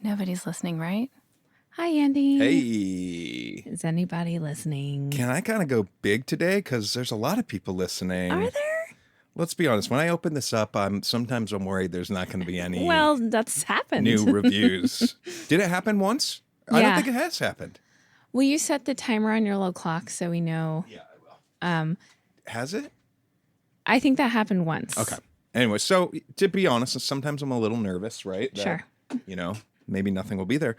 Nobody's listening, right? Hi, Andy. Hey. Is anybody listening? Can I kind of go big today? Because there's a lot of people listening. Are there? Let's be honest. When I open this up, sometimes I'm worried there's not going to be any Well, that's happened. new reviews. Did it happen once? Yeah. I don't think it has happened. Will you set the timer on your little clock so we know? Yeah, I will. Has it? I think that happened once. Okay. Anyway, so to be honest, sometimes I'm a little nervous, right? That, Sure. Maybe nothing will be there.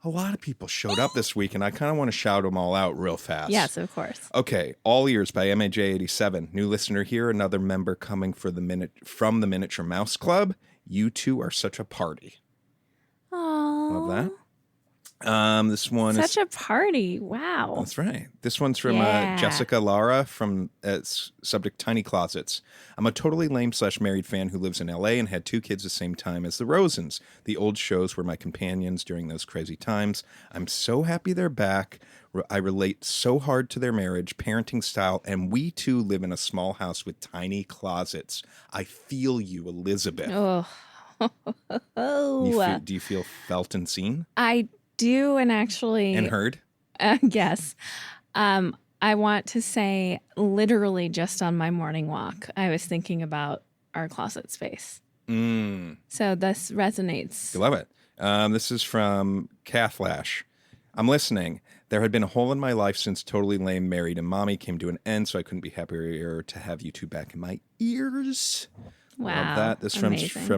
A lot of people showed up this week, and I kind of want to shout them all out real fast. Yes, of course. Okay, All Ears by MAJ87. New listener here, another member coming from the Miniature Mouse Club. You two are such a party. Aww. Love that. This one Such a party. Wow. That's right. This one's from Jessica Lara from subject Tiny Closets. I'm a totally lame/married fan who lives in LA and had 2 kids the same time as the Rosens. The old shows were my companions during those crazy times. I'm so happy they're back. I relate so hard to their marriage, parenting style, and we too live in a small house with tiny closets. I feel you, Elizabeth. Oh. Do you feel felt and seen? I do, and actually... And heard? Yes. I want to say literally just on my morning walk, I was thinking about our closet space. So this resonates. I love it. This is from Cathlash. I'm listening. There had been a hole in my life since Totally Lame, Married, and Mommy came to an end, so I couldn't be happier to have you two back in my ears. Wow. Love that. This from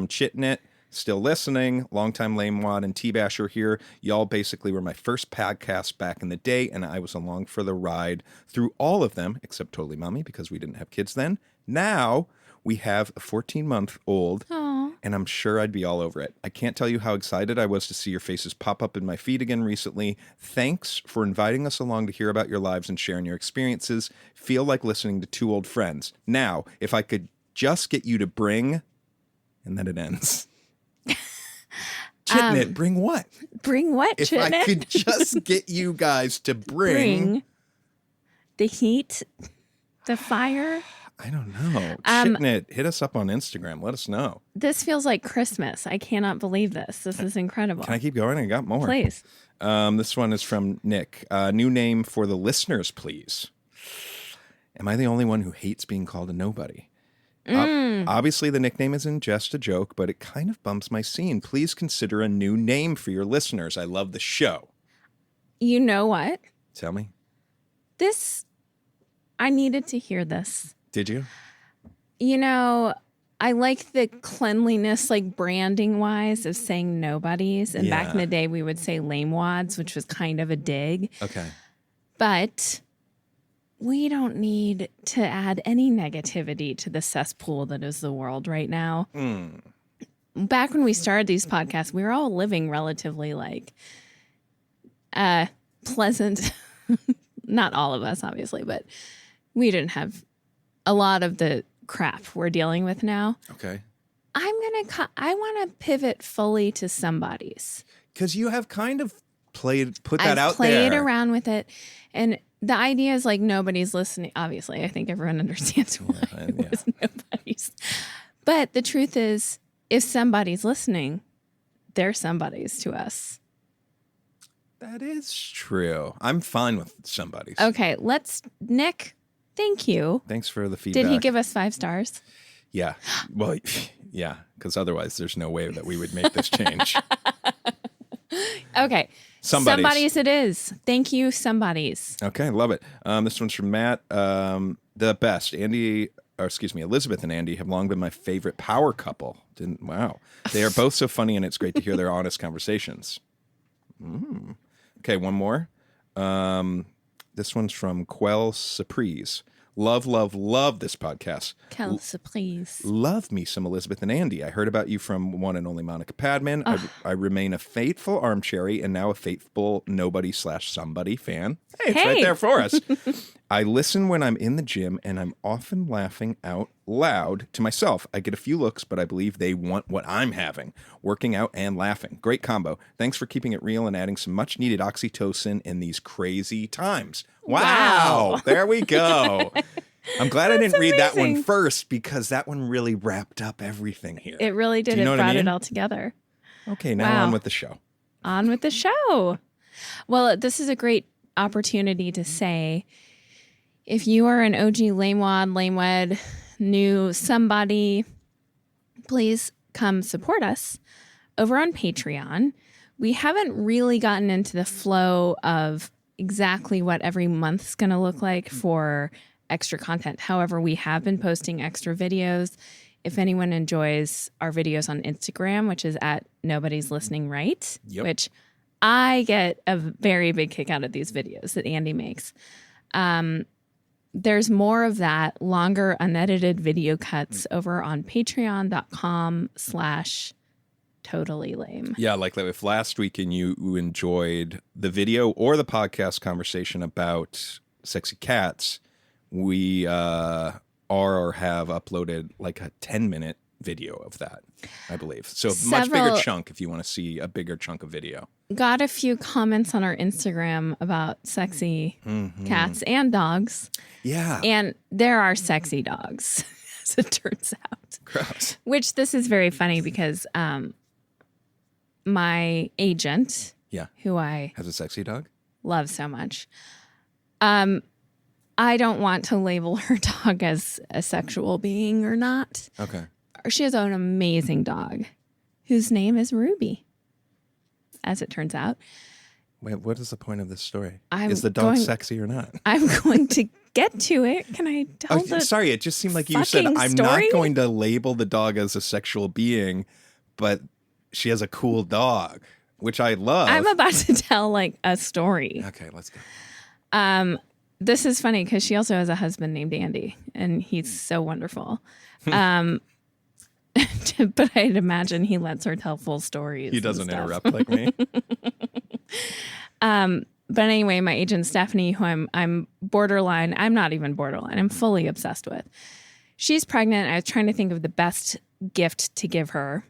Chitnit. Still listening. Longtime Lame Wad and T-Basher here. Y'all basically were my first podcast back in the day, and I was along for the ride through all of them, except Totally Mommy, because we didn't have kids then. Now we have a 14-month-old, and I'm sure I'd be all over it. I can't tell you how excited I was to see your faces pop up in my feed again recently. Thanks for inviting us along to hear about your lives and sharing your experiences. Feel like listening to 2 old friends. Now, if I could just get you to bring... And then it ends. Chitnit, bring what? Bring what, If Chitnit? I could just get you guys to bring the heat, the fire. I don't know. Chitnit, hit us up on Instagram. Let us know. This feels like Christmas. I cannot believe this. This is incredible. Can I keep going? I got more. Please. This one is from Nick. New name for the listeners, please. Am I the only one who hates being called a nobody? Obviously, the nickname isn't just a joke, but it kind of bumps my scene. Please consider a new name for your listeners. I love the show. You know what? Tell me. I needed to hear this. Did you? You know, I like the cleanliness, like branding wise, of saying nobodies. And back in the day, we would say lame wads, which was kind of a dig. Okay. But we don't need to add any negativity to the cesspool that is the world right now. Back when we started these podcasts, we were all living relatively like pleasant. Not all of us, obviously, but we didn't have a lot of the crap we're dealing with now. Okay. I want to pivot fully to somebody's. Because you have kind of put that out there. I've played around with it, and the idea is like nobody's listening. Obviously, I think everyone understands why it was nobody's. But the truth is, if somebody's listening, they're somebody's to us. That is true. I'm fine with somebody's. Okay, Nick, thank you. Thanks for the feedback. Did he give us 5 stars? Yeah. Well, yeah, because otherwise there's no way that we would make this change. Okay. Somebody's it is. Thank you, somebody's. Okay, love it. This one's from Matt. The best. Elizabeth and Andy have long been my favorite power couple. Wow. They are both so funny, and it's great to hear their honest conversations. Okay, one more. This one's from Quell Surprise. Love this podcast. Quelle surprise. Love me some Elizabeth and Andy. I heard about you from one and only Monica Padman. I remain a faithful armcherry and now a faithful nobody/somebody fan. Hey, it's right there for us. I listen when I'm in the gym, and I'm often laughing out loud to myself. I get a few looks, but I believe they want what I'm having. Working out and laughing. Great combo. Thanks for keeping it real and adding some much needed oxytocin in these crazy times. Wow. There we go. I'm glad I didn't read that one first because that one really wrapped up everything here. It really did. It brought it all together. Okay, now on with the show. On with the show. Well, this is a great opportunity to say, if you are an OG lamewad, knew somebody, please come support us over on Patreon. We haven't really gotten into the flow of exactly what every month's going to look like for extra content. However, we have been posting extra videos. If anyone enjoys our videos on Instagram, which is at Nobody's Listening Right, which I get a very big kick out of these videos that Andy makes. There's more of that, longer unedited video cuts over on patreon.com/totallylame. Yeah, like if last weekend you enjoyed the video or the podcast conversation about sexy cats, we are or have uploaded like a 10-minute video of that, I believe. So much bigger chunk if you want to see a bigger chunk of video. Got a few comments on our Instagram about sexy cats and dogs. Yeah. And there are sexy dogs, as it turns out. Gross. Which this is very funny because my agent, who I has a sexy dog, love so much, I don't want to label her dog as a sexual being or not. Okay. She has an amazing dog whose name is Ruby, as it turns out. Wait, what is the point of this story? Is the dog sexy or not? I'm going to get to it. Can I tell sorry, it just seemed like you said, I'm not going to label the dog as a sexual being, but she has a cool dog, which I love. I'm about to tell like a story. Okay, let's go. This is funny because she also has a husband named Andy, and he's so wonderful. But I'd imagine he lets her tell full stories. He doesn't interrupt like me. But anyway, my agent Stephanie, who I'm borderline, I'm not even borderline, I'm fully obsessed with. She's pregnant. I was trying to think of the best gift to give her.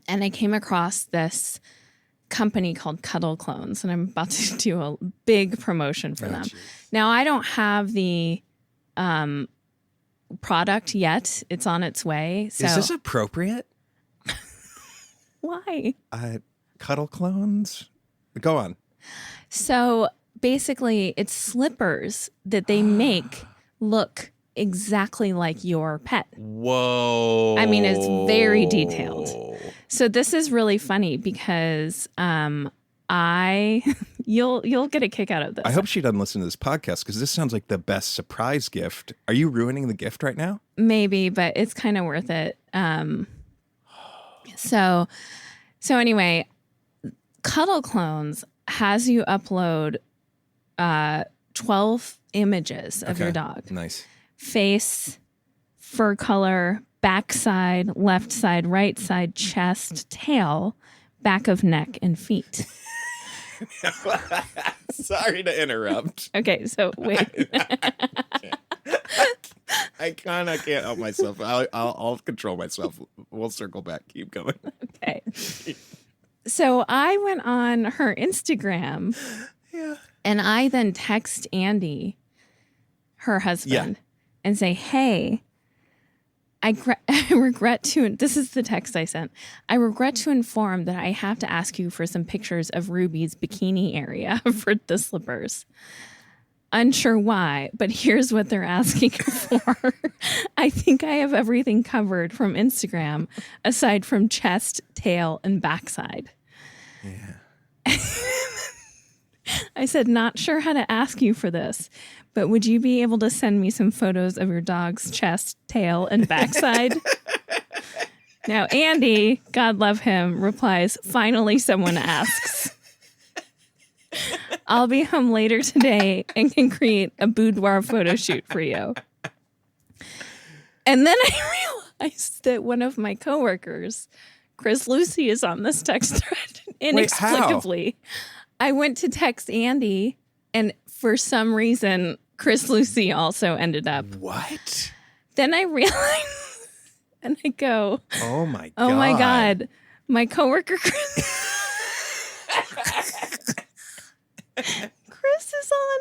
And I came across this company called Cuddle Clones, and I'm about to do a big promotion for them. Geez. Now, I don't have the product yet. It's on its way. So. Is this appropriate? Why? Cuddle Clones? Go on. So basically, it's slippers that they make look exactly like your pet. Whoa. I mean, it's very detailed. So this is really funny because you'll get a kick out of this. I hope she doesn't listen to this podcast because this sounds like the best surprise gift. Are you ruining the gift right now? Maybe, but it's kind of worth it. So anyway, Cuddle Clones has you upload 12 images of your dog. Nice. Face, fur color, backside, left side, right side, chest, tail, back of neck, and feet. Sorry to interrupt. Okay, so wait. I kind of can't help myself. I'll control myself. We'll circle back. Keep going. Okay. So I went on her Instagram, and I then text Andy, her husband, and say, hey, I regret to, this is the text I sent. I regret to inform that I have to ask you for some pictures of Ruby's bikini area for the slippers. Unsure why, but here's what they're asking for. I think I have everything covered from Instagram, aside from chest, tail, and backside. Yeah. I said, not sure how to ask you for this, but would you be able to send me some photos of your dog's chest, tail, and backside? Now, Andy, God love him, replies, finally someone asks. I'll be home later today and can create a boudoir photo shoot for you. And then I realized that one of my coworkers, Chris Lucy, is on this text thread inexplicably. Wait, how? I went to text Andy, and for some reason, Chris Lucy also ended up. What? Then I realize, and I go, oh my God. Oh my God. My coworker, Chris is on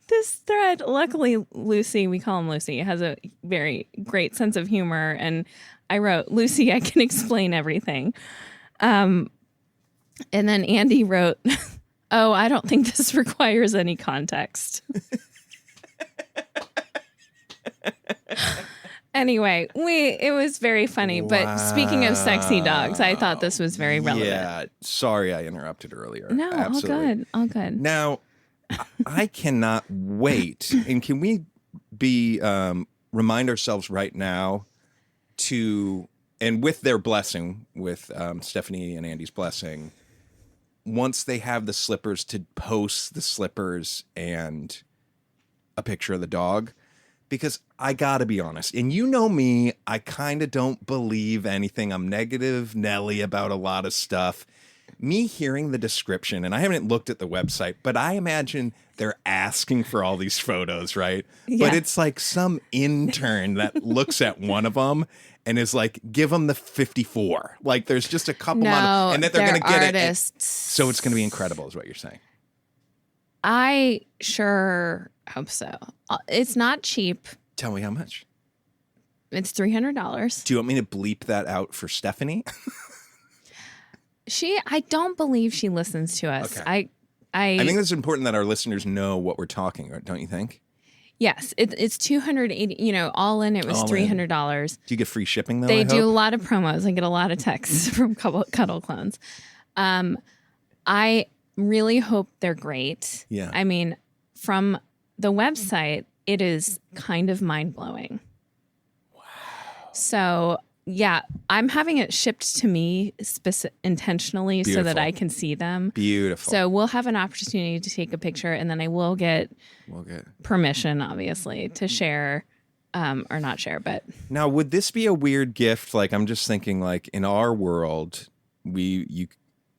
this thread. Luckily, Lucy, we call him Lucy, has a very great sense of humor. And I wrote, Lucy, I can explain everything. And then Andy wrote, oh, I don't think this requires any context. Anyway, it was very funny. Wow. But speaking of sexy dogs, I thought this was very relevant. Yeah, sorry I interrupted earlier. No, absolutely. All good. Now, I cannot wait. And can we remind ourselves right now and with their blessing, with Stephanie and Andy's blessing, once they have the slippers, to post the slippers and a picture of the dog. Because I got to be honest, and you know me, I kind of don't believe anything. I'm negative Nelly about a lot of stuff. Me hearing the description, and I haven't looked at the website, but I imagine they're asking for all these photos, right? Yeah. But it's like some intern that looks at one of them and is like, give them the 54. Like there's just a couple and that they're going to get it. So it's going to be incredible is what you're saying. I sure hope so. It's not cheap. Tell me how much. It's $300. Do you want me to bleep that out for Stephanie? I don't believe she listens to us. Okay. I think it's important that our listeners know what we're talking about, don't you think? Yes, it's $280. All in, it was $300. Do you get free shipping though? They do a lot of promos. I get a lot of texts from Cuddle Clones. I really hope they're great. Yeah. I mean, from the website, it is kind of mind-blowing. Wow. So, yeah, I'm having it shipped to me intentionally so that I can see them. Beautiful. So we'll have an opportunity to take a picture, and then I will get permission, obviously, to share or not share. But now, would this be a weird gift? Like, I'm just thinking, like, in our world,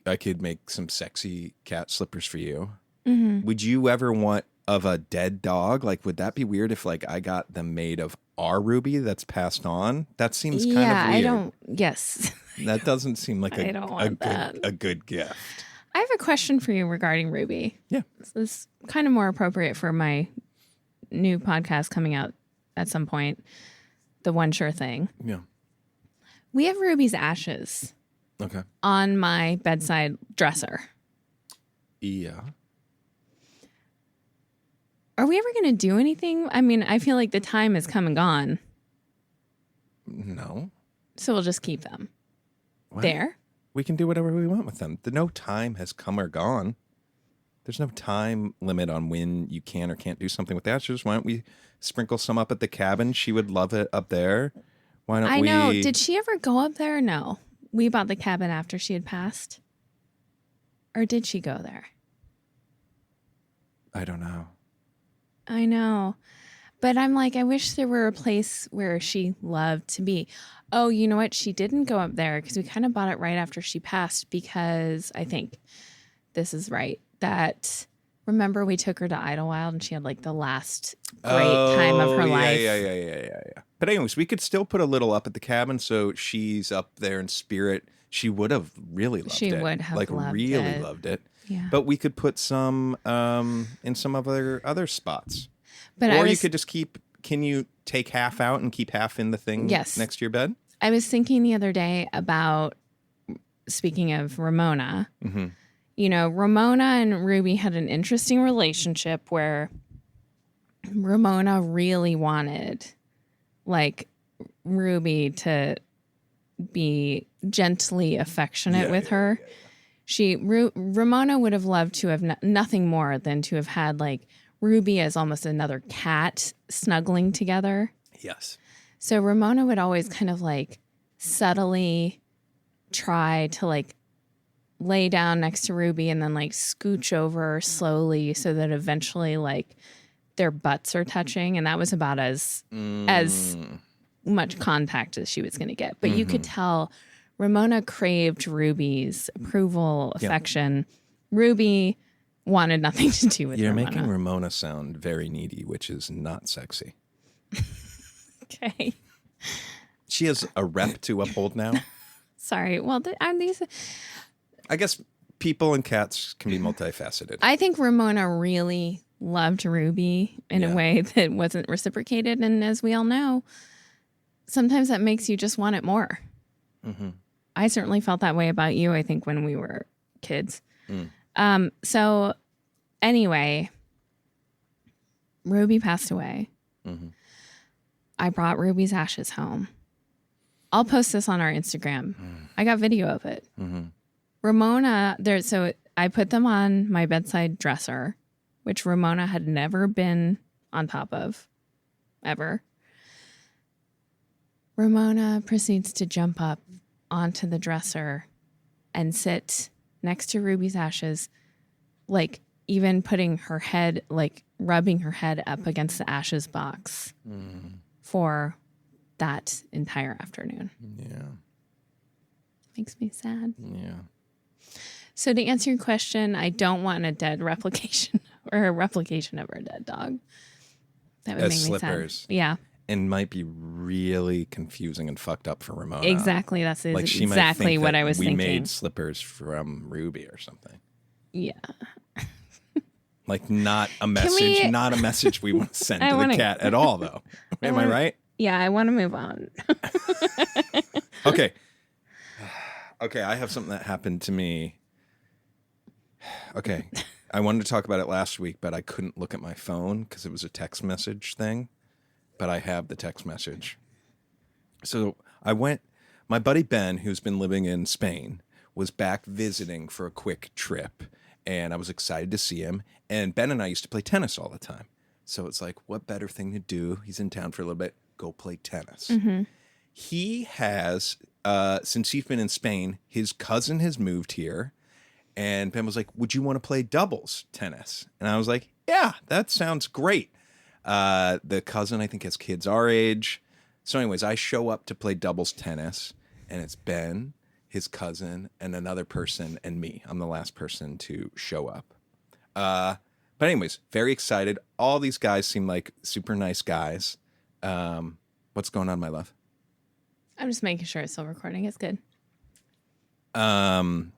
I could make some sexy cat slippers for you. Mm-hmm. Would you ever want of a dead dog? Like, would that be weird if like I got them made of our Ruby that's passed on? That seems kind of weird. I don't. Yes. That doesn't seem like a good gift. I have a question for you regarding Ruby. Yeah. This is kind of more appropriate for my new podcast coming out at some point. The One Sure Thing. Yeah. We have Ruby's ashes. Okay. On my bedside dresser. Yeah. Are we ever going to do anything? I mean, I feel like the time has come and gone. No. So we'll just keep them there. We can do whatever we want with them. No time has come or gone. There's no time limit on when you can or can't do something with the ashes. Why don't we sprinkle some up at the cabin? She would love it up there. Why don't we? I know. Did she ever go up there? No. We bought the cabin after she had passed. Or did she go there? I don't know. I know. But I'm like, I wish there were a place where she loved to be. Oh, you know what? She didn't go up there because we kind of bought it right after she passed because I think this is right. That, remember we took her to Idlewild and she had like the last great time of her life. Yeah. But anyways, we could still put a little up at the cabin so she's up there in spirit. She would have really loved it. She would have loved it. Yeah. But we could put some in some of other spots. But or you could just can you take half out and keep half in the thing next to your bed? I was thinking the other day about, speaking of Ramona, mm-hmm. You know, Ramona and Ruby had an interesting relationship where Ramona really wanted like Ruby to be gently affectionate with her. Yeah. Ramona would have loved to have nothing more than to have had like Ruby as almost another cat snuggling together. Yes. So Ramona would always kind of like subtly try to like lay down next to Ruby and then like scooch over slowly so that eventually like their butts are touching. And that was about as much contact as she was going to get. But you could tell Ramona craved Ruby's approval, affection. Ruby wanted nothing to do with You're Ramona. Making Ramona sound very needy, which is not sexy. Okay. She has a rep to uphold now. Sorry. Well, these. I guess people and cats can be multifaceted. I think Ramona really loved Ruby in a way that wasn't reciprocated. And as we all know, sometimes that makes you just want it more. Mm-hmm. I certainly felt that way about you, I think, when we were kids. So anyway, Ruby passed away. Mm-hmm. I brought Ruby's ashes home. I'll post this on our Instagram. I got video of it. Mm-hmm. Ramona, so I put them on my bedside dresser, which Ramona had never been on top of, ever. Ramona proceeds to jump up onto the dresser and sit next to Ruby's ashes, like even putting her head, like rubbing her head up against the ashes box for that entire afternoon. Yeah. Makes me sad. Yeah. So to answer your question, I don't want a dead replication or a replication of our dead dog. That would make slippers. me sad. Yeah. And might be really confusing and fucked up for Ramona. Exactly. That's like she exactly might think what that I was thinking. We made slippers from Ruby or something. Yeah. Like not a message we want to send to the cat at all, though. Am I right? Yeah, I want to move on. Okay. Okay, I have something that happened to me. Okay. I wanted to talk about it last week, but I couldn't look at my phone because it was a text message thing. But I have the text message. So my buddy Ben, who's been living in Spain, was back visiting for a quick trip. And I was excited to see him. And Ben and I used to play tennis all the time. So it's like, what better thing to do? He's in town for a little bit. Go play tennis. Mm-hmm. He has, since he's been in Spain, his cousin has moved here. And Ben was like, would you want to play doubles tennis? And I was like, yeah, that sounds great. The cousin, I think, has kids our age. So anyways, I show up to play doubles tennis. And it's Ben, his cousin, and another person, and me. I'm the last person to show up. But anyways, very excited. All these guys seem like super nice guys. What's going on, my love? I'm just making sure it's still recording. It's good. And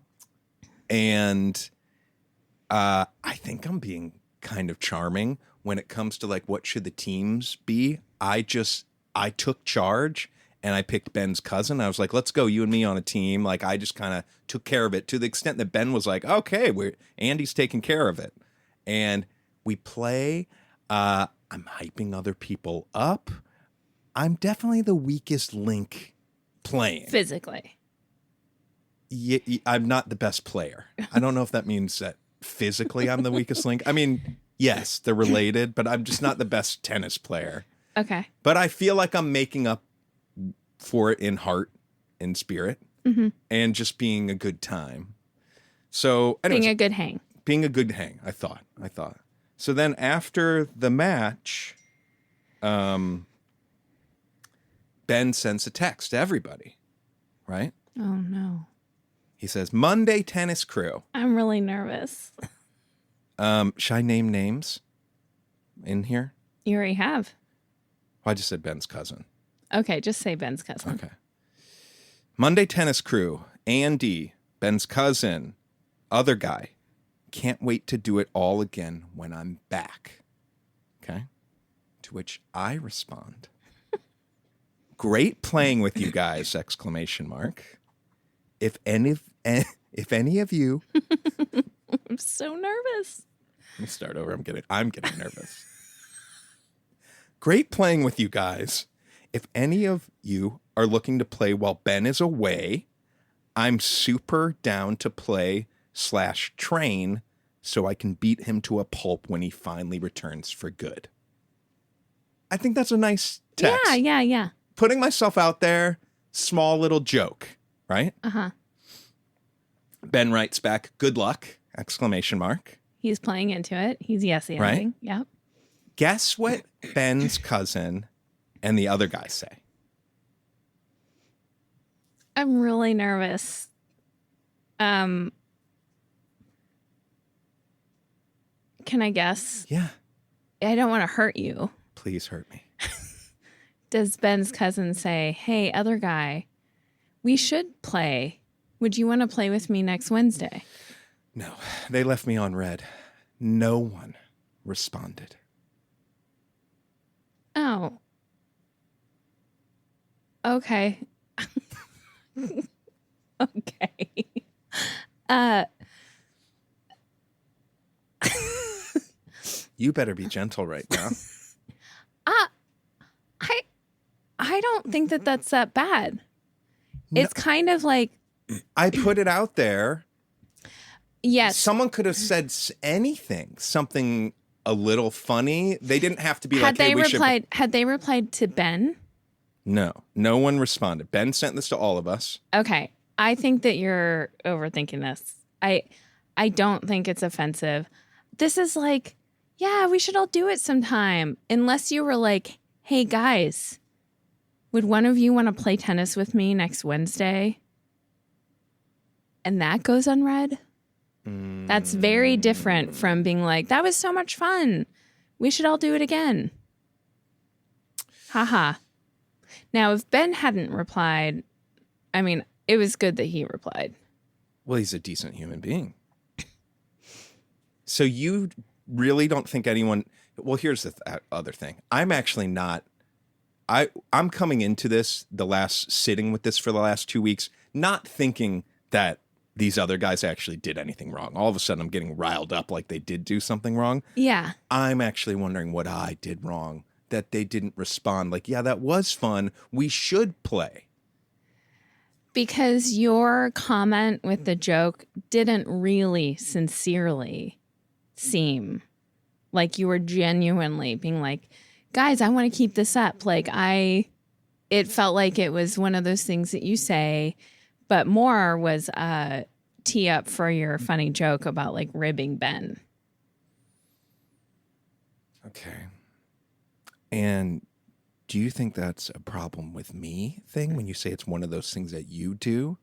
I think I'm being kind of charming when it comes to like what should the teams be. I took charge and I picked Ben's cousin. I was like, let's go, you and me on a team. Like I just kind of took care of it to the extent that Ben was like, okay, Andy's taking care of it. And we play. I'm hyping other people up. I'm definitely the weakest link playing. Physically. Yeah, I'm not the best player. I don't know if that means that physically I'm the weakest link. I mean, yes, they're related, but I'm just not the best tennis player. Okay. But I feel like I'm making up for it in heart and spirit and just being a good time. So anyways, being a good hang. Being a good hang, I thought. So then after the match, Ben sends a text to everybody, right? Oh, no. He says, Monday tennis crew. I'm really nervous. Should I name names in here? You already have. Well, I just said Ben's cousin. Okay, just say Ben's cousin. Okay. Monday tennis crew, Andy, Ben's cousin, other guy. Can't wait to do it all again when I'm back. Okay. To which I respond, great playing with you guys, exclamation mark. If any of you. I'm so nervous. Let me start over. I'm getting nervous. Great playing with you guys. If any of you are looking to play while Ben is away, I'm super down to play /train so I can beat him to a pulp when he finally returns for good. I think that's a nice text. Yeah. Putting myself out there, small little joke, right? Uh-huh. Ben writes back, good luck, exclamation mark. He's playing into it. He's yes-anding. Right? Yep. Guess what Ben's cousin and the other guy say? I'm really nervous. Can I guess? Yeah. I don't want to hurt you. Please hurt me. does Ben's cousin say, hey, other guy, we should play. Would you want to play with me next Wednesday? No, they left me on red. No one responded. Oh. Okay. Okay. You better be gentle right now. I don't think that that's that bad. No. It's kind of like... I put it out there. Yes. Someone could have said anything, something a little funny. They didn't have to be Had they replied to Ben? No one responded. Ben sent this to all of us. Okay. I think that you're overthinking this. I don't think it's offensive. This is like, yeah, we should all do it sometime. Unless you were like, hey, guys, would one of you want to play tennis with me next Wednesday? And that goes unread. That's very different from being like, that was so much fun. We should all do it again. Haha. Now, if Ben hadn't replied, I mean, it was good that he replied. Well, he's a decent human being. So you really don't think anyone... Well, here's the other thing. I'm actually not... I'm coming into this, sitting with this for the last 2 weeks, not thinking that these other guys actually did anything wrong. All of a sudden, I'm getting riled up like they did do something wrong. Yeah. I'm actually wondering what I did wrong, that they didn't respond. Like, yeah, that was fun. We should play. Because your comment with the joke didn't really sincerely seem like you were genuinely being like, guys, I want to keep this up. Like it felt like it was one of those things that you say, but more was a tee up for your funny joke about like ribbing Ben. Okay. And do you think that's a problem with me thing when you say it's one of those things that you do?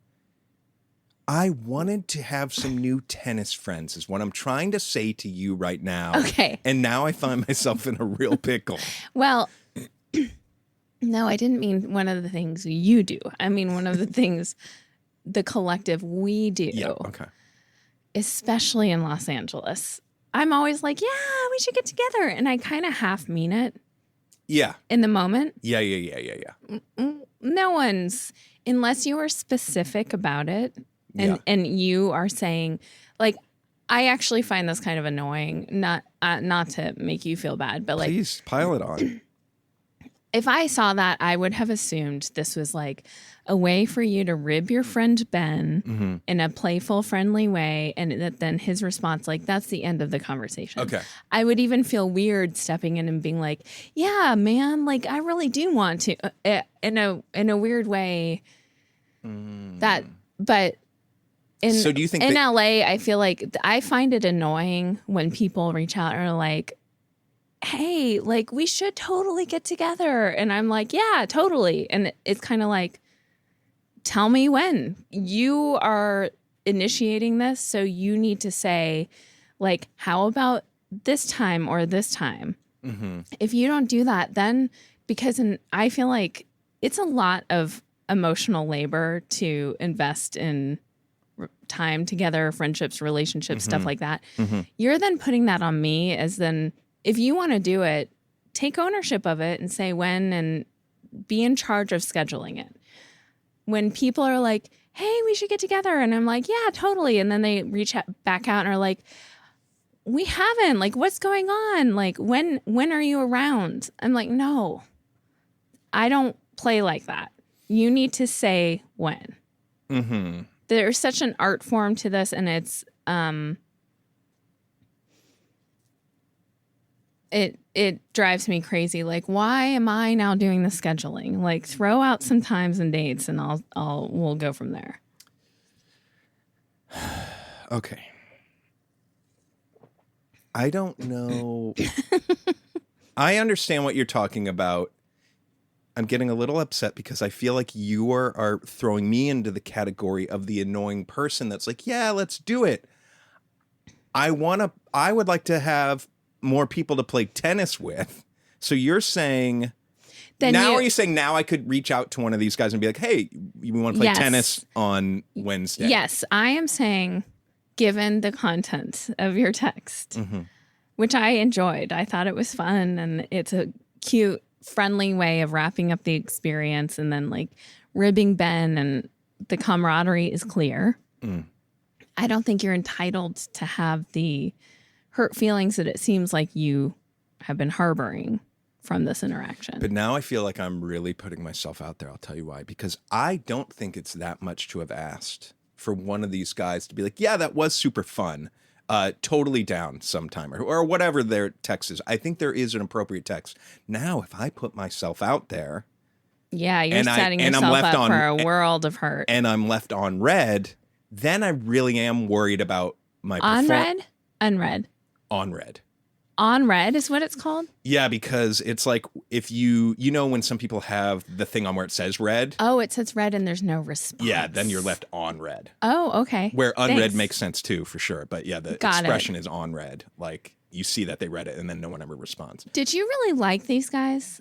I wanted to have some new tennis friends is what I'm trying to say to you right now. Okay. And now I find myself in a real pickle. Well, no, I didn't mean one of the things you do. I mean one of the things the collective we do. Yeah, okay. Especially in Los Angeles. I'm always like, yeah, we should get together. And I kind of half mean it. Yeah. In the moment. Yeah. No one's, unless you are specific about it. And you are saying, like, I actually find this kind of annoying, not to make you feel bad, but like... Please, pile it on. If I saw that, I would have assumed this was like a way for you to rib your friend Ben in a playful, friendly way, and that then his response, like, that's the end of the conversation. Okay. I would even feel weird stepping in and being like, yeah, man, like, I really do want to, in a weird way, but... So do you think in LA, I feel like I find it annoying when people reach out and are like, hey, like we should totally get together. And I'm like, yeah, totally. And it's kind of like, tell me when. You are initiating this, so you need to say, like, how about this time or this time? Mm-hmm. If you don't do that, then I feel like it's a lot of emotional labor to invest in time together, friendships, relationships, stuff like that. You're then putting that on me as then, if you want to do it, take ownership of it and say when and be in charge of scheduling it. When people are like, hey, we should get together. And I'm like, yeah, totally. And then they reach back out and are like, we haven't, like, what's going on? Like, when are you around? I'm like, no, I don't play like that. You need to say when. Mm-hmm. There's such an art form to this, and it's it drives me crazy. Like, why am I now doing the scheduling? Like, throw out some times and dates, and we'll go from there. Okay. I don't know. I understand what you're talking about. I'm getting a little upset because I feel like you are throwing me into the category of the annoying person that's like, yeah, let's do it. I would like to have more people to play tennis with. So you're saying Then now are you saying now I could reach out to one of these guys and be like, hey, we want to play tennis on Wednesday? Yes, I am saying, given the content of your text, which I enjoyed, I thought it was fun, and it's a cute, friendly way of wrapping up the experience and then like ribbing Ben, and the camaraderie is clear. I don't think you're entitled to have the hurt feelings that it seems like you have been harboring from this interaction. But now I feel like I'm really putting myself out there. I'll tell you why. Because I don't think it's that much to have asked for one of these guys to be like, yeah, that was super fun. Totally down sometime, or whatever their text is. I think there is an appropriate text. Now, if I put myself out there. Yeah, you're setting yourself up for a world of hurt. And I'm left on red, then I really am worried about my performance. On red? Unread. On red. On red is what it's called? Yeah, because it's like if you know when some people have the thing on where it says red. Oh, it says red and there's no response. Yeah, then you're left on red. Oh, okay. Where unread makes sense too, for sure. But yeah, the expression is on red. Like you see that they read it and then no one ever responds. Did you really like these guys?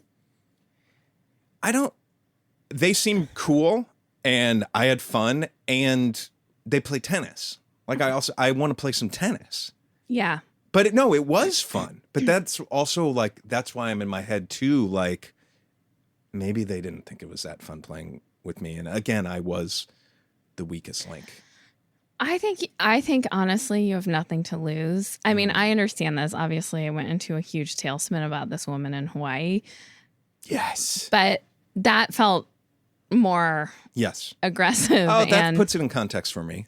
They seem cool and I had fun and they play tennis. Like I want to play some tennis. Yeah. But it was fun. But that's also like, that's why I'm in my head too. Like maybe they didn't think it was that fun playing with me. And again, I was the weakest link. I think honestly, you have nothing to lose. I mean, I understand this. Obviously, I went into a huge tailspin about this woman in Hawaii. Yes. But that felt more aggressive. Oh, that puts it in context for me.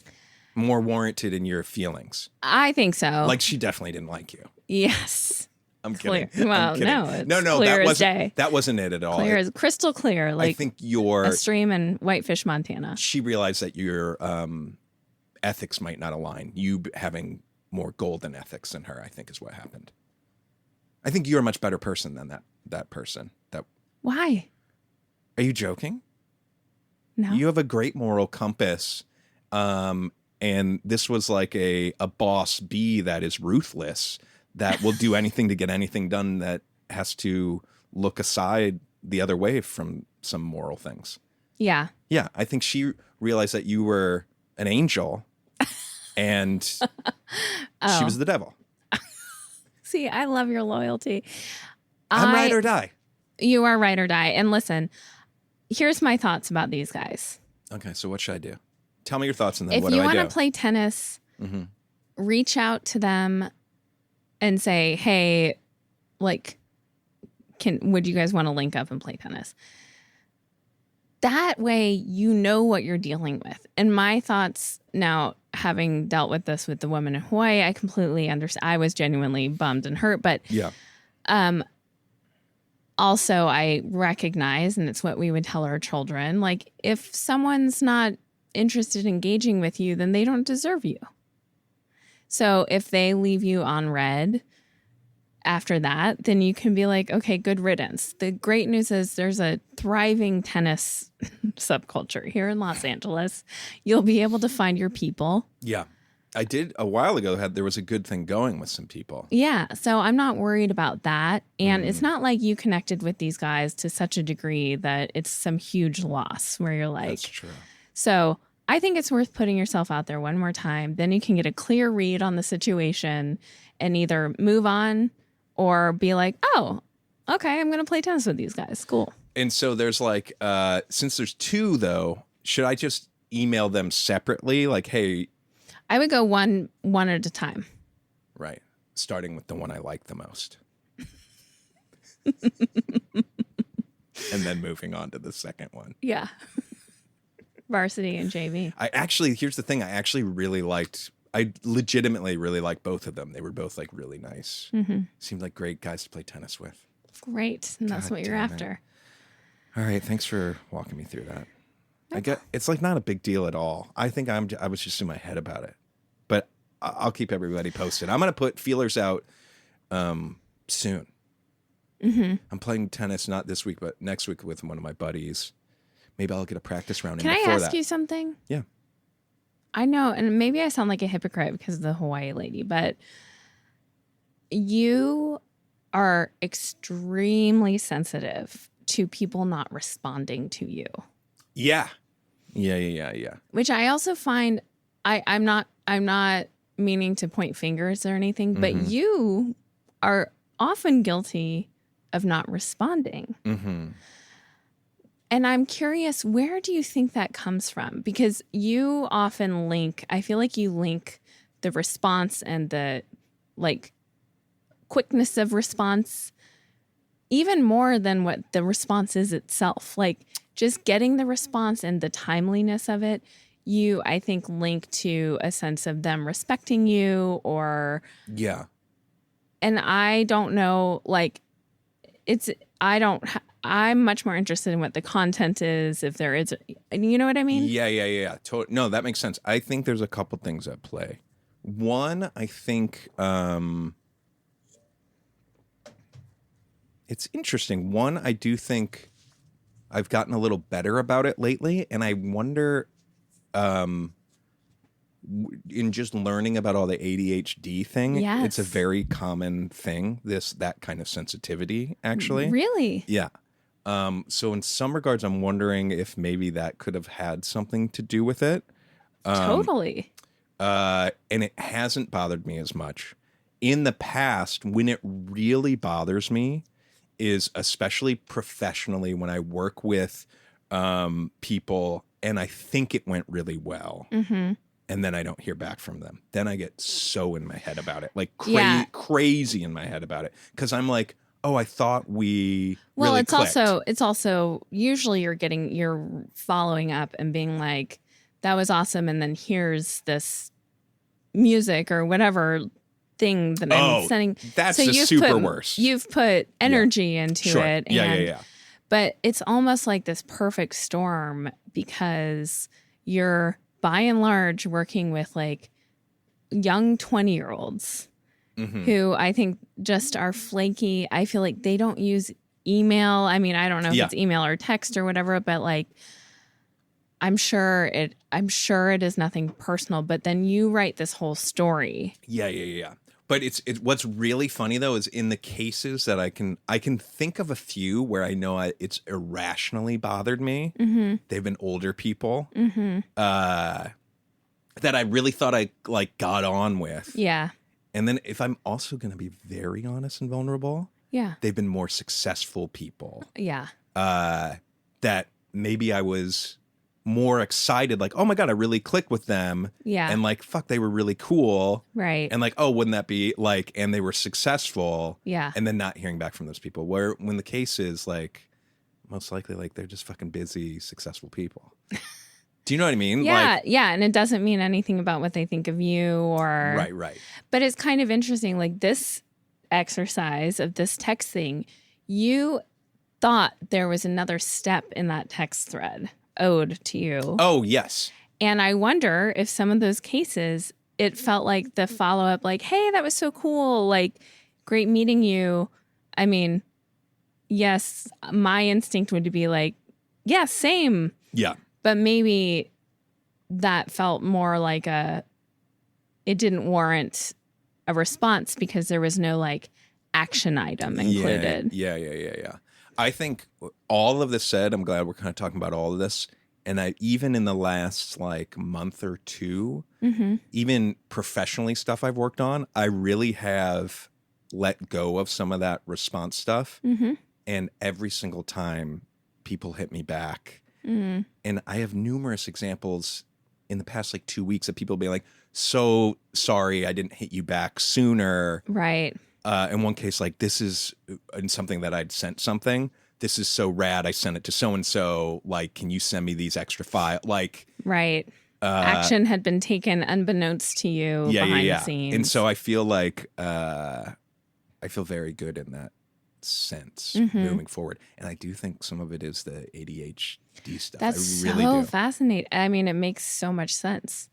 More warranted in your feelings. I think so. Like she definitely didn't like you. Yes. I'm kidding. Well, I'm kidding. no, it's no, clear as day. That wasn't it at all. Clear as crystal clear. Like I think a stream in Whitefish, Montana. She realized that your ethics might not align. You having more golden ethics than her, I think, is what happened. I think you're a much better person than that person. Why? Are you joking? No. You have a great moral compass. And this was like a boss bee that is ruthless, that will do anything to get anything done, that has to look aside the other way from some moral things. Yeah. Yeah. I think she realized that you were an angel and she was the devil. See, I love your loyalty. I'm ride or die. You are ride or die. And listen, here's my thoughts about these guys. Okay. So what should I do? Tell me your thoughts and then what do I do? If you want to play tennis, reach out to them and say, hey, like, would you guys want to link up and play tennis? That way you know what you're dealing with. And my thoughts now, having dealt with this with the woman in Hawaii, I completely understand. I was genuinely bummed and hurt, but also I recognize, and it's what we would tell our children, like if someone's not interested in engaging with you, then they don't deserve you. So if they leave you on red after that, then you can be like, okay, good riddance. The great news is there's a thriving tennis subculture here in Los Angeles. You'll be able to find your people. Yeah. I did a while ago there was a good thing going with some people. Yeah. So I'm not worried about that. And it's not like you connected with these guys to such a degree that it's some huge loss where you're like, that's true. So I think it's worth putting yourself out there one more time. Then you can get a clear read on the situation and either move on or be like, oh, okay, I'm going to play tennis with these guys. Cool. And so there's like, since there's two though, should I just email them separately? Like, hey. I would go one at a time. Right. Starting with the one I like the most. And then moving on to the second one. Yeah. Varsity and JV. Here's the thing. I legitimately really liked both of them. They were both like really nice. Seemed like great guys to play tennis with. Great. And that's what you're after. All right. Thanks for walking me through that. I get it's like not a big deal at all. I think I was just in my head about it, but I'll keep everybody posted. I'm going to put feelers out soon. I'm playing tennis, not this week, but next week with one of my buddies. Maybe I'll get a practice round in before that. Can I ask you something? Yeah. I know, and maybe I sound like a hypocrite because of the Hawaii lady, but you are extremely sensitive to people not responding to you. Yeah. Which I also find I'm not meaning to point fingers or anything, but you are often guilty of not responding. And I'm curious, where do you think that comes from? Because you often I feel like you link the response and the like quickness of response even more than what the response is itself. Like just getting the response and the timeliness of it, you, I think, link to a sense of them respecting you or. Yeah. And I don't know, like, I'm much more interested in what the content is, if there is, you know what I mean? Yeah. No, that makes sense. I think there's a couple things at play. One, I think it's interesting. One, I do think I've gotten a little better about it lately, and I wonder, in just learning about all the ADHD thing, Yes. It's a very common thing. That kind of sensitivity, actually. Really? Yeah. So in some regards, I'm wondering if maybe that could have had something to do with it. Totally. And it hasn't bothered me as much. In the past, when it really bothers me is especially professionally when I work with people and I think it went really well. And then I don't hear back from them. Then I get so in my head about it, like crazy in my head about it. Because I'm like, oh, I thought we really clicked. It's also usually you're following up and being like, that was awesome. And then here's this music or whatever thing that I'm sending. That's so the super worst. You've put energy into it. Yeah. But it's almost like this perfect storm because you're by and large working with like young 20-year-olds who I think just are flaky. I feel like they don't use email. I mean, I don't know if it's email or text or whatever, but like I'm sure it is nothing personal, but then you write this whole story. Yeah. But it's what's really funny though is in the cases that I can think of a few where I know it's irrationally bothered me. They've been older people that I really thought I like got on with. Yeah. And then if I'm also going to be very honest and vulnerable, they've been more successful people. Yeah. That maybe I was more excited, like, oh my God, I really clicked with them. Yeah. And like, fuck, they were really cool. Right. And like, oh, wouldn't that be like, and they were successful. Yeah. And then not hearing back from those people. When the case is like, most likely, like, they're just fucking busy, successful people. Do you know what I mean? Yeah. Like, yeah. And it doesn't mean anything about what they think of you or. Right. But it's kind of interesting, like this exercise of this text thing, you thought there was another step in that text thread owed to you. Oh, yes. And I wonder if some of those cases, it felt like the follow-up, like, hey, that was so cool. Like, great meeting you. I mean, yes, my instinct would be like, yeah, same. Yeah. But maybe that felt more like it didn't warrant a response because there was no like action item included. Yeah. I think all of this said, I'm glad we're kind of talking about all of this. And even in the last like month or two, even professionally stuff I've worked on, I really have let go of some of that response stuff. And every single time people hit me back. And I have numerous examples in the past like 2 weeks of people being like, so sorry, I didn't hit you back sooner. Right. In one case, like, this is in something that I'd sent something. This is so rad. I sent it to so-and-so. Like, can you send me these extra files? Like, right. Action had been taken unbeknownst to you behind the scenes. And so I feel like I feel very good in that sense moving forward. And I do think some of it is the ADHD stuff. That's I really so do. fascinating. I mean, it makes so much sense.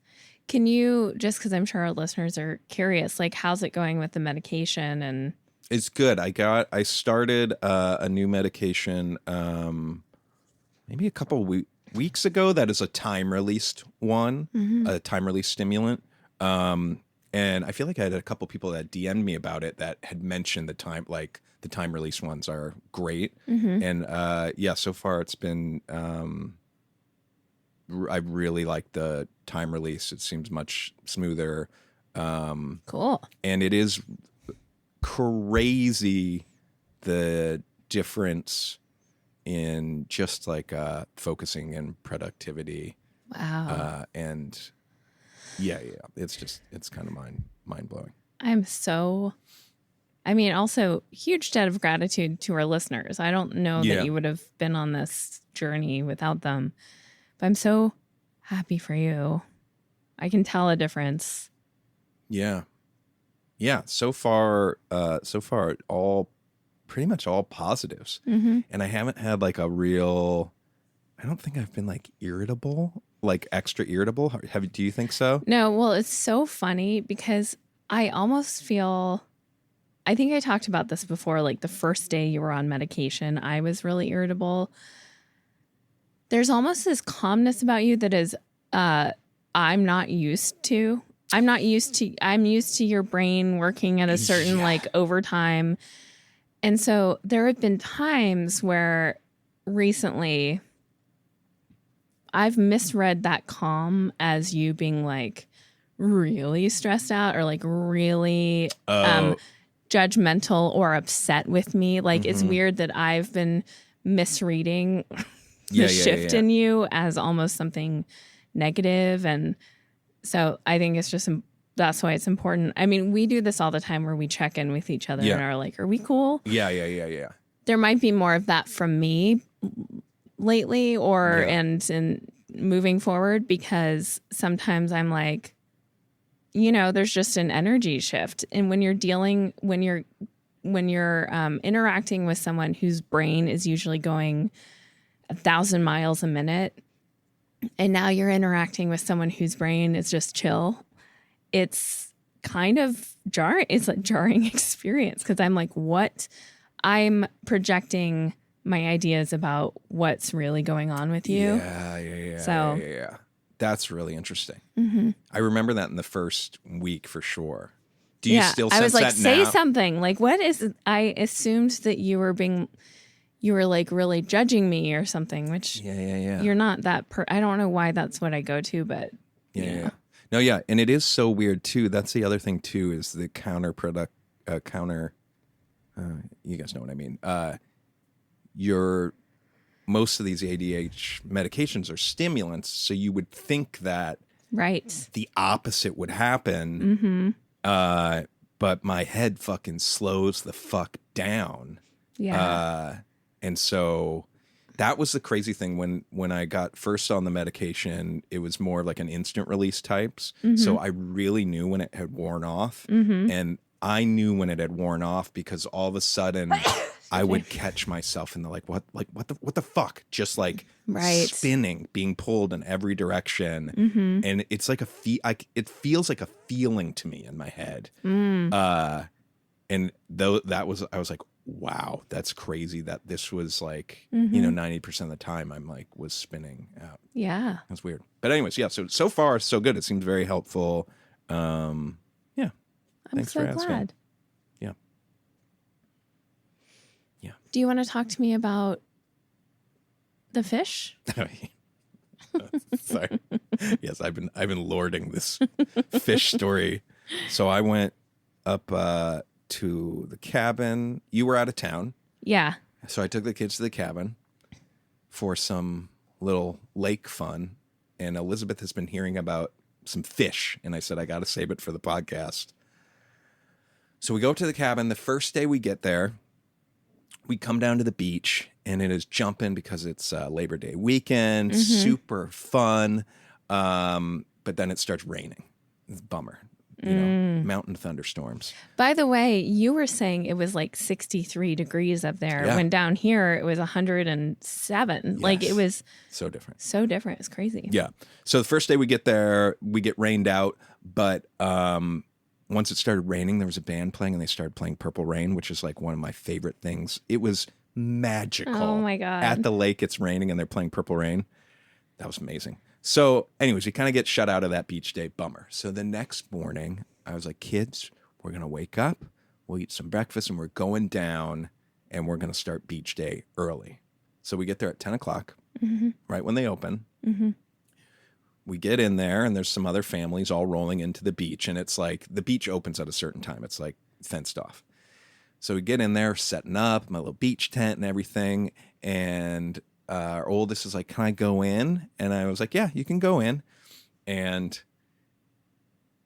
Can you, just because I'm sure our listeners are curious, like, how's it going with the medication? And it's good. I started a new medication maybe a couple weeks ago. That is a time released one, a time release stimulant. And And I feel like I had a couple people that DM'd me about it that had mentioned the time release ones are great. And so far it's been I really like the time release. It seems much smoother. Cool. And it is crazy the difference in just like focusing and productivity. Wow. And it's kind of mind blowing. Also huge debt of gratitude to our listeners. I don't know that you would have been on this journey without them, but I'm so happy for you. I can tell a difference. Yeah. So far, pretty much all positives. And I haven't had like I don't think I've been like irritable, like extra irritable. Do you think so? No, well, it's so funny because I almost feel, I think I talked about this before, like the first day you were on medication, I was really irritable. There's almost this calmness about you that is, I'm not used to. I'm used to your brain working at a certain like overtime. And so there have been times where recently I've misread that calm as you being like really stressed out or like really judgmental or upset with me. Like it's weird that I've been misreading the shift in you as almost something negative. And so I think it's just, that's why it's important. I mean, we do this all the time where we check in with each other and are like, are we cool? Yeah. There might be more of that from me lately and moving forward, because sometimes I'm like, there's just an energy shift. And when you're interacting with someone whose brain is usually going 1,000 miles a minute, and now you're interacting with someone whose brain is just chill, it's kind of jarring. It's a jarring experience because I'm like, what? I'm projecting my ideas about what's really going on with you. Yeah. So that's really interesting. Mm-hmm. I remember that in the first week for sure. Do you still sense I was like, that now? say something. Like, what is? I assumed that you were like really judging me or something, which you're not that. I don't know why that's what I go to, but yeah. No, yeah, and it is so weird too. That's the other thing too, is the you guys know what I mean. Most of these ADHD medications are stimulants, so you would think that the opposite would happen. But my head fucking slows the fuck down. Yeah. And so that was the crazy thing when I got first on the medication, it was more like an instant release types. So I really knew when it had worn off, and I knew when it had worn off because all of a sudden I would catch myself in the what the fuck, just like spinning, being pulled in every direction, and it's like it feels like a feeling to me in my head. And though I was like, wow, that's crazy that this was like 90% of the time I'm like was spinning out. Yeah, that's weird. But anyways, so far so good. It seems very helpful. I'm so glad. Yeah. Do you want to talk to me about the fish? Sorry. Yes, I've been lording this fish story. So I went up to the cabin. You were out of town. Yeah. So I took the kids to the cabin for some little lake fun. And Elizabeth has been hearing about some fish. And I said, I got to save it for the podcast. So we go up to the cabin. The first day we get there, we come down to the beach, and it is jumping because it's Labor Day weekend, super fun. But then it starts raining. It's a bummer. Mountain thunderstorms. By the way, you were saying it was like 63 degrees up there when down here it was 107. Yes. Like it was so different. It's crazy. Yeah. So the first day we get there, we get rained out. But once it started raining, there was a band playing, and they started playing Purple Rain, which is like one of my favorite things. It was magical. Oh my God. At the lake, it's raining and they're playing Purple Rain. That was amazing. So anyways, we kind of get shut out of that beach day. Bummer. So the next morning, I was like, kids, we're going to wake up, we'll eat some breakfast, and we're going down, and we're going to start beach day early. So we get there at 10 o'clock, right when they open. We get in there, and there's some other families all rolling into the beach, and it's like the beach opens at a certain time. It's like fenced off. So we get in there, setting up my little beach tent and everything, and our oldest is like, can I go in? And I was like, yeah, you can go in. And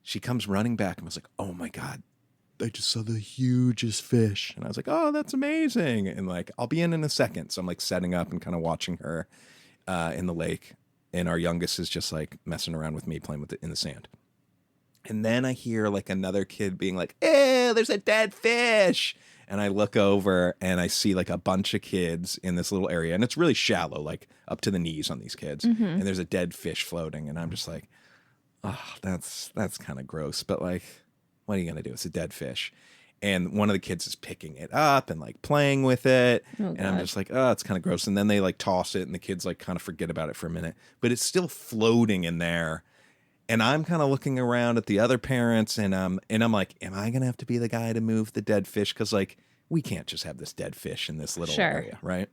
she comes running back and was like, oh my God, I just saw the hugest fish. And I was like, oh, that's amazing. And like, I'll be in a second. So I'm like setting up and kind of watching her in the lake. And our youngest is just like messing around with me, playing with it in the sand. And then I hear like another kid being like, "Eh, there's a dead fish." And I look over and I see like a bunch of kids in this little area. And it's really shallow, like up to the knees on these kids. And there's a dead fish floating. And I'm just like, oh, that's kind of gross. But like, what are you going to do? It's a dead fish. And one of the kids is picking it up and like playing with it. And I'm just like, oh, it's kind of gross. And then they like toss it and the kids like kind of forget about it for a minute. But it's still floating in there. And I'm kind of looking around at the other parents, and I'm like, am I going to have to be the guy to move the dead fish? Because, like, we can't just have this dead fish in this little area, right?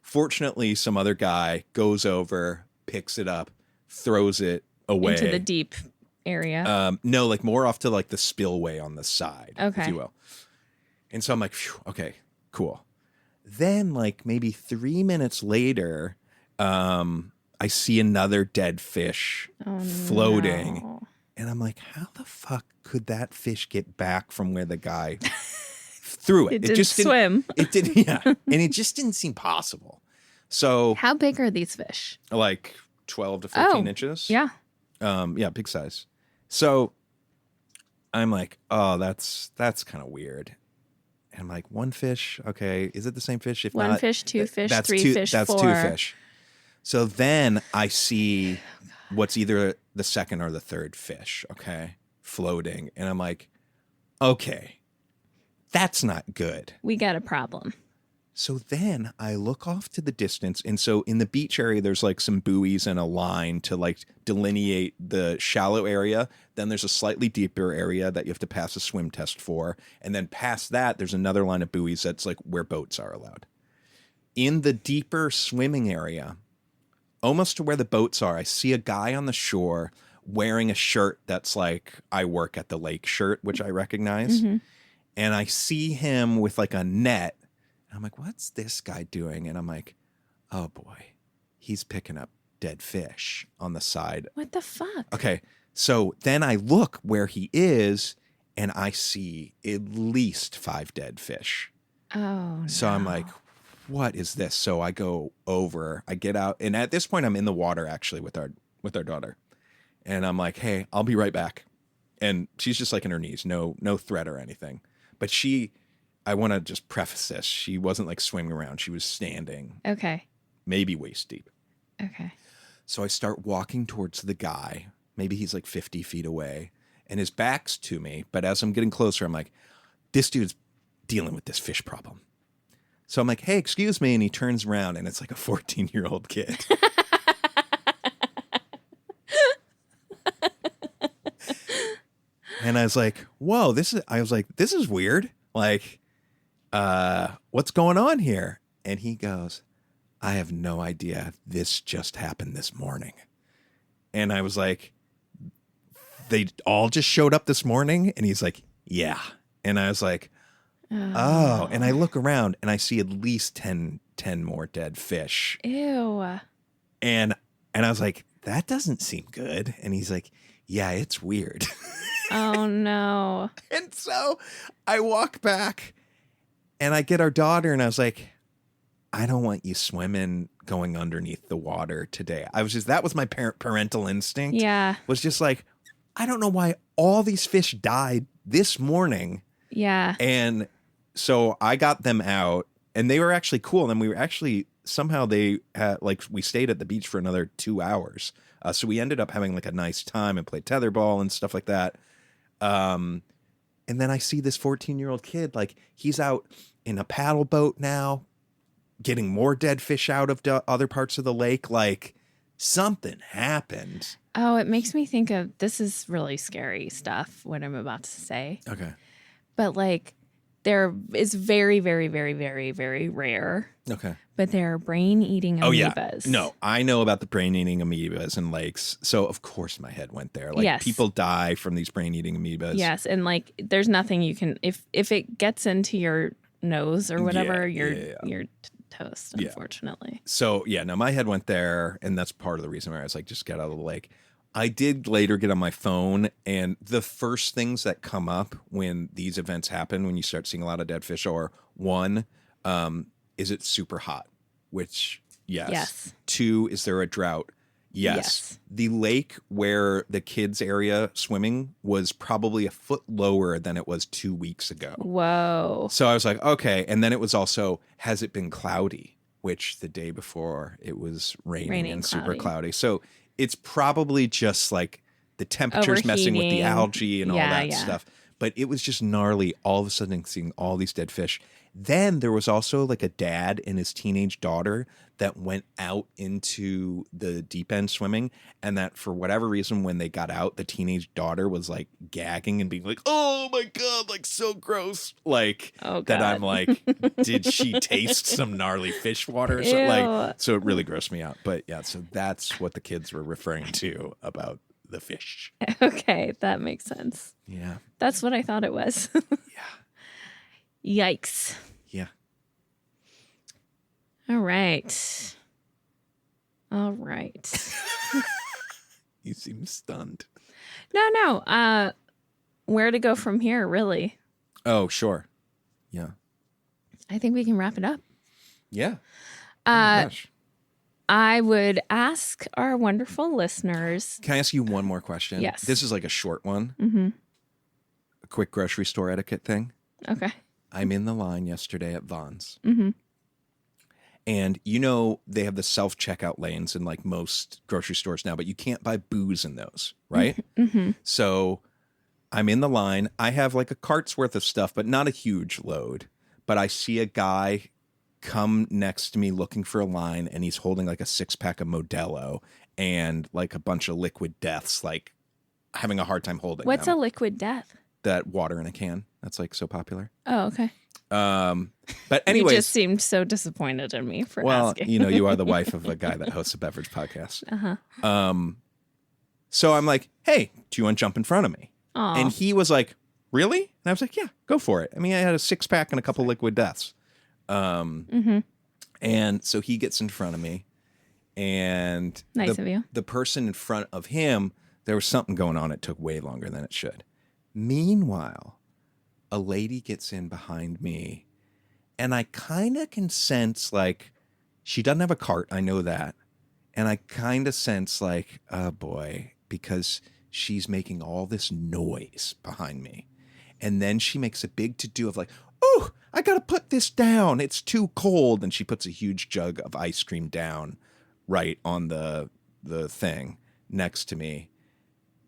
Fortunately, some other guy goes over, picks it up, throws it away. Into the deep area? No, like more off to, like, the spillway on the side, if you will. And so I'm like, phew, okay, cool. Then, like, maybe 3 minutes later, I see another dead fish floating. No. And I'm like, how the fuck could that fish get back from where the guy threw it? It just swim. It did, yeah. And it just didn't seem possible. So how big are these fish? Like 12 to 15 inches. Yeah. Yeah, big size. So I'm like, oh, that's kind of weird. And I'm like, one fish, okay. Is it the same fish? If one not, fish, two fish, three fish, that's 4. 2 fish. So then I see what's either the second or the third fish, okay, floating. And I'm like, okay, that's not good. We got a problem. So then I look off to the distance. And so in the beach area, there's like some buoys and a line to like delineate the shallow area. Then there's a slightly deeper area that you have to pass a swim test for. And then past that, there's another line of buoys that's like where boats are allowed. In the deeper swimming area, almost to where the boats are, I see a guy on the shore wearing a shirt that's like, I work at the lake shirt, which I recognize. And I see him with like a net. And I'm like, what's this guy doing? And I'm like, oh boy, he's picking up dead fish on the side. What the fuck? Okay. So then I look where he is and I see at least 5 dead fish. Oh, so I'm like, what is this? So I go over, I get out, and at this point I'm in the water actually with our daughter. And I'm like, hey, I'll be right back. And she's just like in her knees, no threat or anything. But I want to just preface this. She wasn't like swimming around. She was standing. Okay. Maybe waist deep. Okay. So I start walking towards the guy. Maybe he's like 50 feet away and his back's to me. But as I'm getting closer, I'm like, this dude's dealing with this fish problem. So I'm like, hey, excuse me. And he turns around and it's like a 14-year-old kid. And I was like, whoa, this is weird. Like, what's going on here? And he goes, I have no idea. This just happened this morning. And I was like, they all just showed up this morning? And he's like, yeah. And I was like, oh. And I look around and I see at least 10 more dead fish. Ew. And I was like, that doesn't seem good. And he's like, yeah, it's weird. Oh, no. And so I walk back and I get our daughter and I was like, I don't want you swimming going underneath the water today. That was my parental instinct. Yeah. Was just like, I don't know why all these fish died this morning. Yeah. And so I got them out and they were actually cool. And then we were actually, somehow they had, like, we stayed at the beach for another 2 hours. So we ended up having like a nice time and played tetherball and stuff like that. And then I see this 14-year-old kid, like he's out in a paddle boat now, getting more dead fish out of other parts of the lake. Like, something happened. Oh, it makes me think of, this is really scary stuff, what I'm about to say. Okay. But like, there is very, very, very, very, very rare. Okay. But there are brain-eating amoebas. Yeah. No, I know about the brain-eating amoebas in lakes. So, of course, my head went there. Like, yes. People die from these brain-eating amoebas. Yes, and like, there's nothing you can... If it gets into your nose or whatever, you're toast, unfortunately. Yeah. So, no, my head went there, and that's part of the reason why I was like, just get out of the lake. I did later get on my phone, and the first things that come up when these events happen, when you start seeing a lot of dead fish, are one, is it super hot? Which, yes. Two, is there a drought? Yes. The lake where the kids' area swimming was probably a foot lower than it was 2 weeks ago. Whoa. So I was like, okay. And then it was also, has it been cloudy? Which the day before it was raining and super cloudy. So it's probably just like the temperature's messing with the algae and all that stuff. But it was just gnarly all of a sudden seeing all these dead fish. Then there was also like a dad and his teenage daughter that went out into the deep end swimming. And that for whatever reason, when they got out, the teenage daughter was like gagging and being like, oh my God, like so gross. Like that I'm like, did she taste some gnarly fish water? Or something? Like, so it really grossed me out. But yeah, so that's what the kids were referring to about the fish. Okay, that makes sense. Yeah. That's what I thought it was. Yeah. Yikes. Yeah. All right. You seem stunned. No. Where to go from here, really? Oh, sure. Yeah. I think we can wrap it up. Yeah. Oh my gosh. I would ask our wonderful listeners. Can I ask you one more question? Yes. This is like a short one. Mm-hmm. A quick grocery store etiquette thing. Okay. I'm in the line yesterday at Vons. Mm-hmm. And you know they have the self-checkout lanes in like most grocery stores now, but you can't buy booze in those, right? Mm-hmm. So I'm in the line. I have like a cart's worth of stuff, but not a huge load. But I see a guy come next to me looking for a line, and he's holding like a 6-pack of Modelo and like a bunch of liquid deaths, like having a hard time holding What's them. a liquid death? That water in a can. That's like so popular. Oh, okay. But anyways, you just seemed so disappointed in me for asking. Well, you know, you are the wife of a guy that hosts a beverage podcast. Uh-huh. So I'm like, hey, do you want to jump in front of me? Aww. And he was like, really? And I was like, yeah, go for it. I mean, I had a 6-pack and a couple liquid deaths. And so he gets in front of me, and nice of you. The person in front of him, there was something going on. It took way longer than it should. Meanwhile, a lady gets in behind me, and I kind of can sense like she doesn't have a cart. I know that. And I kind of sense like, oh boy, because she's making all this noise behind me. And then she makes a big to-do of like, oh, I got to put this down. It's too cold. And she puts a huge jug of ice cream down right on the thing next to me.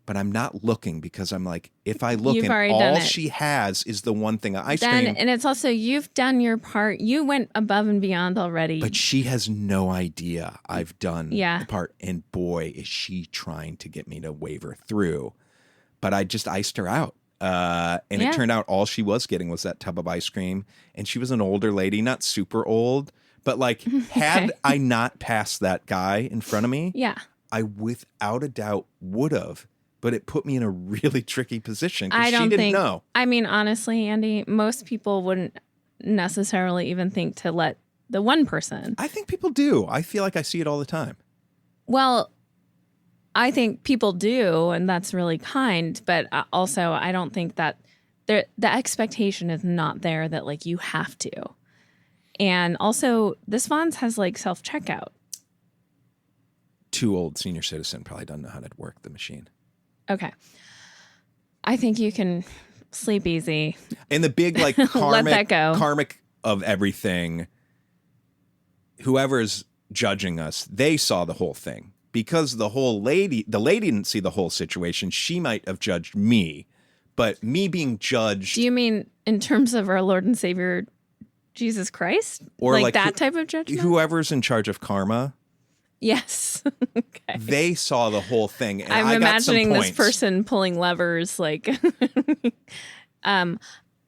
But I'm not looking because I'm like, if I look and all she has is the one thing of ice cream. And it's also, you've done your part. You went above and beyond already. But she has no idea I've done the part. And boy, is she trying to get me to waver through. But I just iced her out. And it turned out all she was getting was that tub of ice cream. And she was an older lady, not super old. But like, had I not passed that guy in front of me, I without a doubt would have. But it put me in a really tricky position because she didn't know. I mean, honestly, Andy, most people wouldn't necessarily even think to let the one person. I think people do. I feel like I see it all the time. Well, I think people do, and that's really kind. But also, I don't think that the expectation is not there that like you have to. And also, this Vons has like self-checkout. Too old senior citizen probably doesn't know how to work the machine. Okay. I think you can sleep easy. And the big like karmic of everything, whoever's judging us, they saw the whole thing. Because the lady didn't see the whole situation, she might have judged me. But me being judged. Do you mean in terms of our Lord and Savior Jesus Christ? Or like that type of judgment? Whoever's in charge of karma. Yes. Okay. They saw the whole thing. And I'm I got some imagining points. this person pulling levers like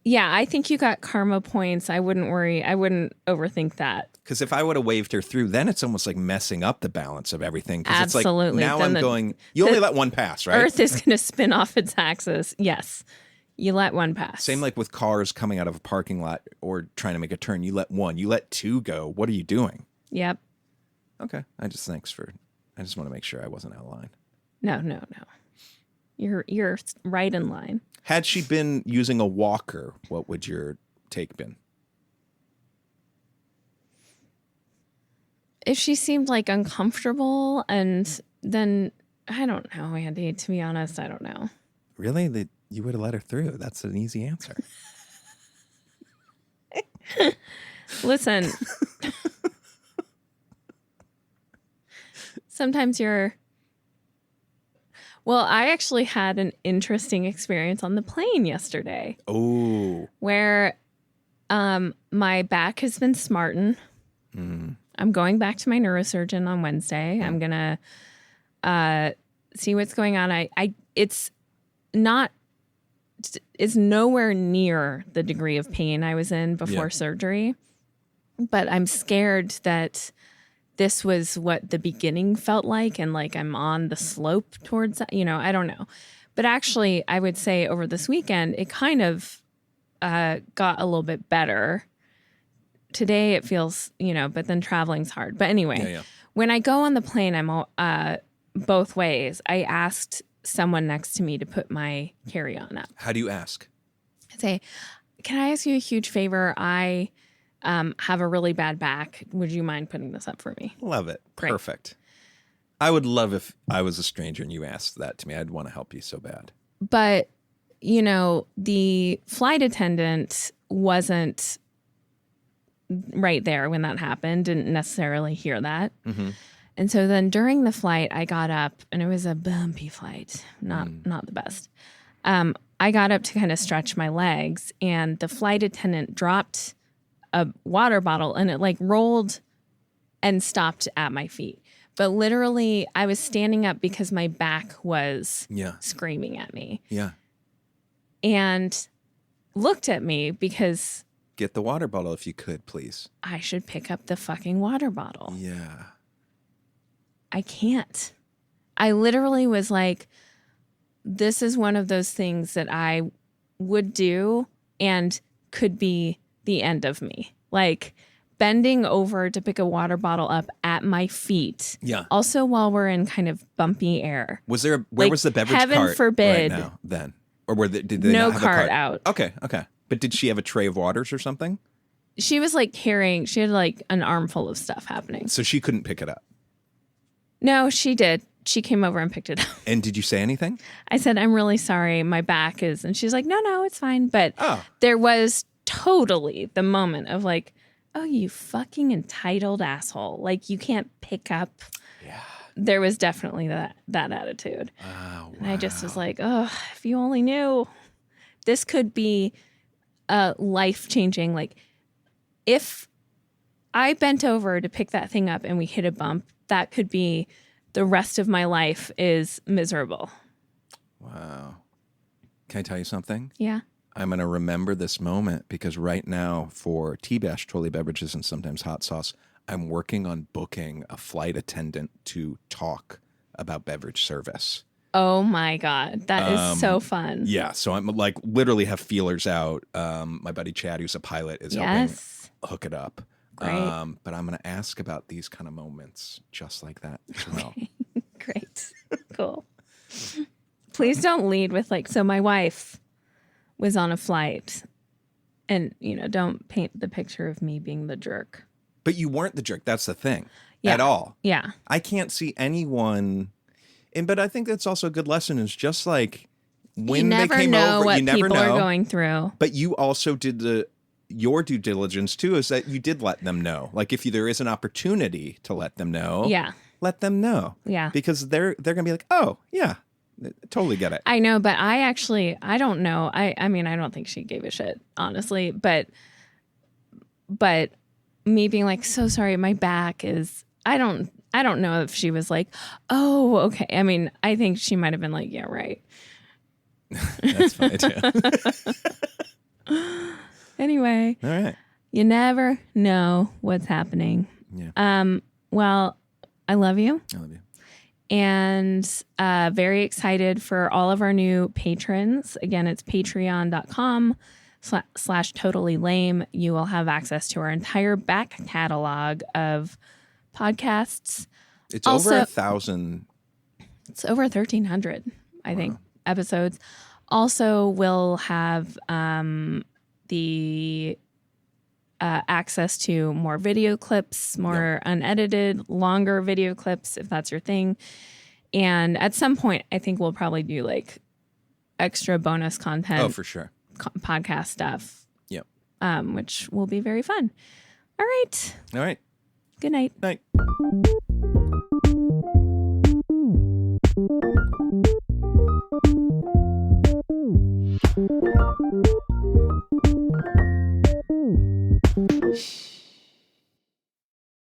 yeah, I think you got karma points. I wouldn't worry. I wouldn't overthink that. Because if I would have waved her through, then it's almost like messing up the balance of everything. Because it's like, Absolutely. now Then I'm going, you only let one pass, right? Earth is going to spin off its axis. Yes. You let one pass. Same like with cars coming out of a parking lot or trying to make a turn. You let one. You let two go. What are you doing? Yep. Okay. I just want to make sure I wasn't out of line. No. You're right in line. Had she been using a walker, what would your take been? If she seemed like uncomfortable, and then I don't know, Andy, to be honest, I don't know. Really? You would have let her through. That's an easy answer. Listen, sometimes well, I actually had an interesting experience on the plane yesterday. Oh. Where my back has been smarting. Mm. I'm going back to my neurosurgeon on Wednesday. I'm going to see what's going on. It's nowhere near the degree of pain I was in before surgery, but I'm scared that this was what the beginning felt like, and like I'm on the slope towards that. I don't know. But actually, I would say over this weekend, it kind of got a little bit better. Today it feels, but then traveling's hard. But anyway, when I go on the plane, I'm both ways. I asked someone next to me to put my carry-on up. How do you ask? I say, can I ask you a huge favor? I have a really bad back. Would you mind putting this up for me? Love it. Great. Perfect. I would love if I was a stranger and you asked that to me. I'd want to help you so bad. But, the flight attendant wasn't right there when that happened, didn't necessarily hear that. Mm-hmm. And so then during the flight, I got up, and it was a bumpy flight, not the best. I got up to kind of stretch my legs, and the flight attendant dropped a water bottle, and it like rolled and stopped at my feet. But literally, I was standing up because my back was screaming at me. Yeah. And looked at me because... Get the water bottle if you could, please. I should pick up the fucking water bottle. Yeah. I can't. I literally was like, this is one of those things that I would do and could be the end of me. Like bending over to pick a water bottle up at my feet. Yeah. Also while we're in kind of bumpy air. Where was the beverage cart? Heaven forbid. Right now, then? Or did they no not have cart a cart out. Okay. But did she have a tray of waters or something? She was like she had like an armful of stuff happening. So she couldn't pick it up? No, she did. She came over and picked it up. And did you say anything? I said, I'm really sorry. My back is, and she's like, no, it's fine. But there was totally the moment of like, oh, you fucking entitled asshole. Like you can't pick up. Yeah. There was definitely that attitude. Oh, wow. And I just was like, oh, if you only knew. This could be life-changing. Like if I bent over to pick that thing up and we hit a bump, that could be the rest of my life is miserable. Wow. Can I tell you something? Yeah. I'm going to remember this moment because right now for T-Bash, Totally Beverages, and sometimes Hot Sauce, I'm working on booking a flight attendant to talk about beverage service. Oh my God. That is so fun. Yeah. So I'm like literally have feelers out. My buddy Chad, who's a pilot, is helping hook it up. Great. But I'm going to ask about these kind of moments just like that as well. Great. Cool. Please don't lead with like, so my wife was on a flight and, don't paint the picture of me being the jerk. But you weren't the jerk. That's the thing at all. Yeah. I can't see anyone. But I think that's also a good lesson is just like when they came over, you never know what people are going through. But you also did your due diligence too, is that you did let them know. Like if there is an opportunity to let them know, let them know. Yeah. Because they're going to be like, oh yeah, totally get it. I know, but I don't know. I mean, I don't think she gave a shit, honestly, but me being like, so sorry, my back is, I don't know if she was like, oh, okay. I mean, I think she might have been like, yeah, right. That's funny too. Anyway. All right. You never know what's happening. Yeah. Well, I love you. I love you. And very excited for all of our new patrons. Again, it's patreon.com/totallylame. You will have access to our entire back catalog of podcasts. It's also, over 1,000. It's over 1,300, I think, episodes. Also, we'll have the access to more video clips, more unedited, longer video clips, if that's your thing. And at some point, I think we'll probably do like extra bonus content. Oh, for sure. Podcast stuff. Yep. Which will be very fun. All right. All right. Good night. Night.